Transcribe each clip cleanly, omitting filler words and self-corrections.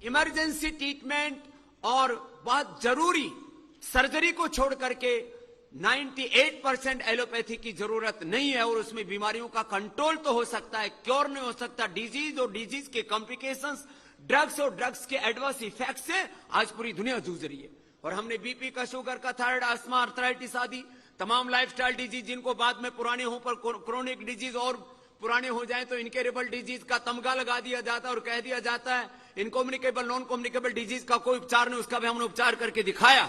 Emergency treatment और बहुत जरूरी सर्जरी को छोड़ करके 98% एलोपैथी की जरूरत नहीं है, और उसमें बीमारियों का कंट्रोल तो हो सकता है, क्योर नहीं हो सकता। डिजीज और डिजीज के कॉम्प्लिकेशंस, ड्रग्स और ड्रग्स के एडवर्स इफेक्ट से आज पूरी दुनिया जूझ रही है। और हमने बीपी का, शुगर का, थायराइड, अस्थमा, आर्थराइटिस आदि तमाम लाइफस्टाइल डिजीज, जिनको बाद में पुराने हो पर क्रोनिक डिजीज और पुराने हो जाए तो इनकेरेबल डिजीज का तमगा लगा दिया जाता है और कह दिया जाता है इनकम्युनिकेबल, नॉन कम्युनिकेबल डिजीज का कोई उपचार नहीं, उसका भी हमने उपचार करके दिखाया।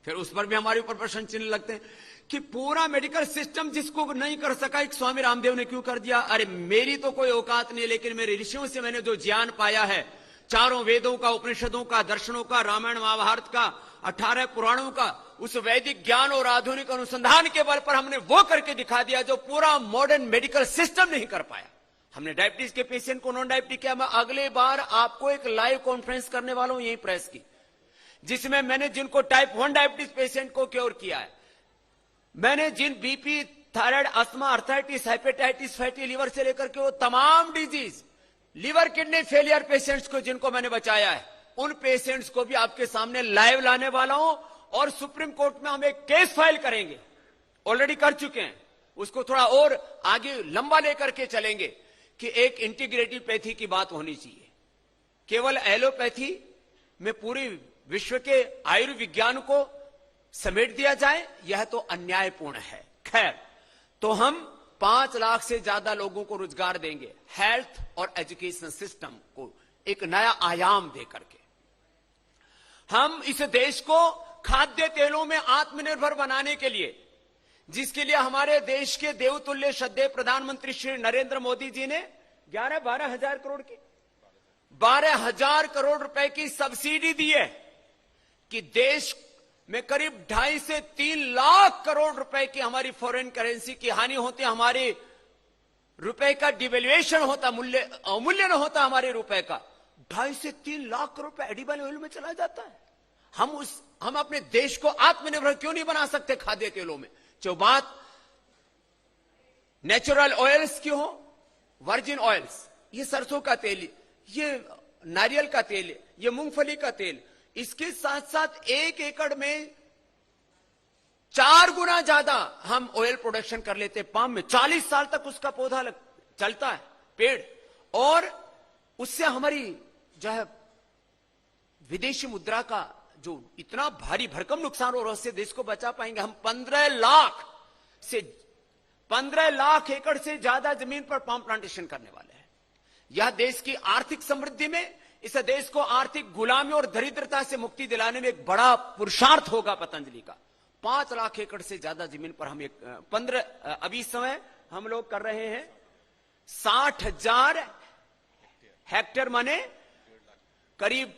फिर उस पर भी हमारे ऊपर प्रश्न चिन्ह लगते हैं कि पूरा मेडिकल सिस्टम जिसको नहीं कर सका एक स्वामी रामदेव ने क्यों कर दिया। अरे मेरी तो कोई औकात नहीं, लेकिन मेरे ऋषियों से मैंने जो ज्ञान पाया है, चारों वेदों का, उपनिषदों का, दर्शनों का, रामायण महाभारत का, 18 पुराणों का, उस वैदिक ज्ञान और आधुनिक अनुसंधान के बल पर हमने वो करके दिखा दिया जो पूरा मॉडर्न मेडिकल सिस्टम नहीं कर पाया। हमने डायबिटीज के पेशेंट को नॉन डायबिटिक किया। मैं अगले बार आपको एक लाइव कॉन्फ्रेंस करने वाला हूं यही प्रेस की, जिसमें मैंने जिनको टाइप 1 डायबिटीज पेशेंट को क्योर किया है, मैंने जिन BP, thyroid, asthma, arthritis, hepatitis, fatty liver से लेकर के वो तमाम disease, liver kidney failure patients को जिनको मैंने बचाया है, उन पेशेंट्स को भी आपके सामने लाइव लाने वाला हूं। और सुप्रीम कोर्ट में हम एक केस फाइल करेंगे, ऑलरेडी कर चुके हैं, उसको थोड़ा और आगे लंबा लेकर के चलेंगे कि एक इंटीग्रेटिव पैथी की बात होनी चाहिए। केवल एलोपैथी में पूरी विश्व के आयुर्विज्ञान को समेट दिया जाए, यह तो अन्यायपूर्ण है। खैर, तो हम 5 लाख से ज्यादा लोगों को रोजगार देंगे, हेल्थ और एजुकेशन सिस्टम को एक नया आयाम देकर के हम इस देश को खाद्य तेलों में आत्मनिर्भर बनाने के लिए, जिसके लिए हमारे देश के देवतुल्य श्रद्धेय प्रधानमंत्री श्री नरेंद्र मोदी जी ने 12 हजार करोड़ की 12,000 करोड़ रुपए की सब्सिडी दी है कि देश में करीब 2.5 से 3 लाख करोड़ रुपए की हमारी फॉरेन करेंसी की हानि होती, हमारे रुपए का डिवेल्युएशन होता, अमूल्य न होता हमारे रुपए का। 2.5 से 3 लाख करोड़ रुपए एडिबल ऑयल में चला जाता है। हम अपने देश को आत्मनिर्भर क्यों नहीं बना सकते खाद्य तेलों में? जो बात नेचुरल ऑयल्स की हो, वर्जिन ऑयल्स, ये सरसों का तेल, ये नारियल का तेल, ये मूंगफली का तेल, इसके साथ साथ 1 एकड़ में 4 गुना ज्यादा हम ऑयल प्रोडक्शन कर लेते हैं। पाम में 40 साल तक उसका पौधा चलता है, पेड़, और उससे हमारी जो है विदेशी मुद्रा का जो इतना भारी भरकम नुकसान हो रहा है, उससे देश को बचा पाएंगे। हम 15 लाख एकड़ से ज्यादा जमीन पर पाम प्लांटेशन करने वाले हैं। यह देश की आर्थिक समृद्धि में, इस देश को आर्थिक गुलामी और दरिद्रता से मुक्ति दिलाने में एक बड़ा पुरुषार्थ होगा पतंजलि का। 5 लाख एकड़ से ज्यादा जमीन पर हम अभी समय हम लोग कर रहे हैं 60,000 हेक्टेयर, माने करीब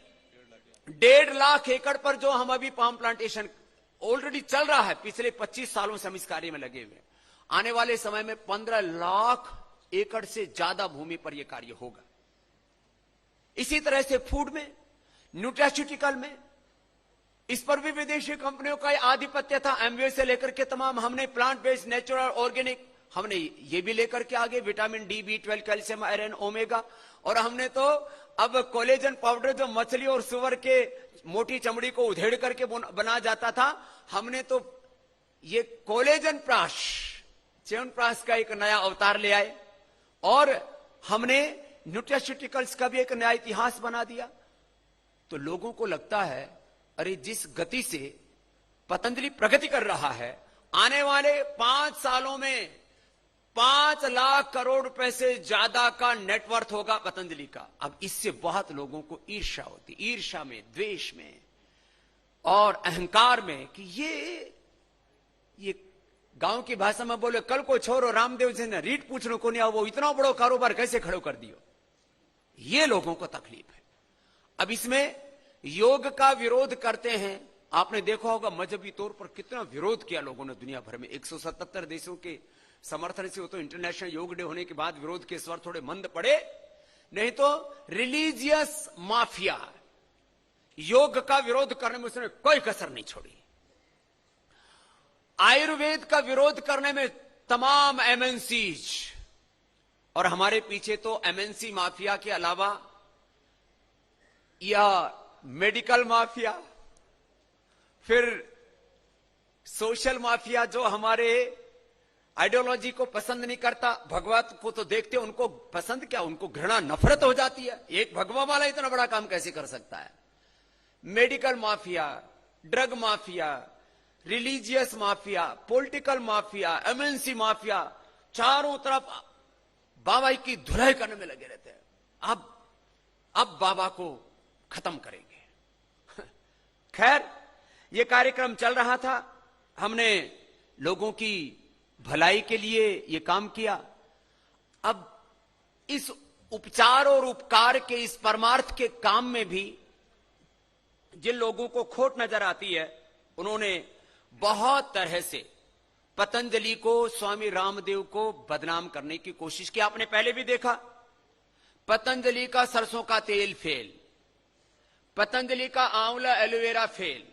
1.5 लाख एकड़ पर जो हम अभी पाम प्लांटेशन ऑलरेडी चल रहा है। पिछले 25 सालों से हम इस कार्य में लगे हुए। आने वाले समय में 15 लाख एकड़ से ज्यादा भूमि पर यह कार्य होगा। इसी तरह से फूड में, न्यूट्रास्यूटिकल में, इस पर भी विदेशी कंपनियों का आधिपत्य था। एमवे से लेकर के तमाम हमने प्लांट बेस्ड, नेचुरल, ऑर्गेनिक, हमने ये भी लेकर के आगे vitamin D, B12, calcium, iron, omega, और हमने तो अब कोलेजन पाउडर जो मछली और सुअर के मोटी चमड़ी को उधेड़ करके बना जाता था, हमने तो ये कोलेजन प्राश, च्यवनप्राश का एक नया अवतार ले आए, और हमने न्यूट्रास्यूटिकल्स का भी एक नया इतिहास बना दिया। तो लोगों को लगता है अरे जिस गति से पतंजलि प्रगति कर रहा है, आने वाले 5 सालों में 5 लाख करोड़ रुपए से ज्यादा का नेटवर्थ होगा पतंजलि का। अब इससे बहुत लोगों को ईर्ष्या होती, ईर्ष्या में, द्वेष में और अहंकार में कि ये गांव की भाषा में बोले कल को छोरो रामदेव जी ने रीट पूछने को नहीं आओ, वो इतना बड़ा कारोबार कैसे खड़ो कर दियो, ये लोगों को तकलीफ है। अब इसमें योग का विरोध करते हैं। आपने देखा होगा मजहबी तौर पर कितना विरोध किया लोगों ने दुनिया भर में। 177 देशों के समर्थन से, वो तो इंटरनेशनल योग डे होने के बाद विरोध के स्वर थोड़े मंद पड़े, नहीं तो रिलीजियस माफिया योग का विरोध करने में उसने कोई कसर नहीं छोड़ी। आयुर्वेद का विरोध करने में तमाम एमएनसीज, और हमारे पीछे तो एमएनसी माफिया के अलावा या मेडिकल माफिया, फिर सोशल माफिया जो हमारे आइडियोलॉजी को पसंद नहीं करता, भगवा को तो देखते उनको पसंद क्या, उनको घृणा नफरत हो जाती है। एक भगवा वाला इतना बड़ा काम कैसे कर सकता है। Medical mafia, drug mafia, religious mafia, political mafia, MNC mafia, चारों तरफ बाबा की धुलाई करने में लगे रहते हैं। अब बाबा को खत्म करेंगे। खैर, यह कार्यक्रम चल रहा था, हमने लोगों की भलाई के लिए यह काम किया। अब इस उपचार और उपकार के इस परमार्थ के काम में भी जिन लोगों को खोट नजर आती है, उन्होंने बहुत तरह से पतंजलि को, स्वामी रामदेव को बदनाम करने की कोशिश की। आपने पहले भी देखा, पतंजलि का सरसों का तेल फेल, पतंजलि का आंवला एलोवेरा फेल,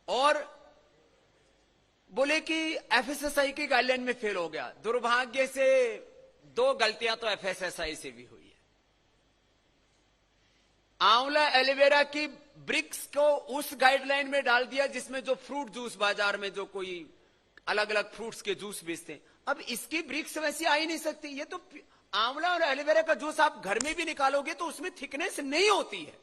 और बोले कि एफएसएसआई की गाइडलाइन में फेल हो गया। दुर्भाग्य से 2 गलतियां तो एफएसएसआई से भी हुई है। आंवला एलोवेरा की ब्रिक्स को उस गाइडलाइन में डाल दिया जिसमें जो फ्रूट जूस बाजार में जो कोई अलग अलग फ्रूट्स के जूस बेचते हैं, अब इसकी ब्रिक्स वैसी आ ही नहीं सकती। ये तो आंवला और एलोवेरा का जूस आप घर में भी निकालोगे तो उसमें थिकनेस नहीं होती है।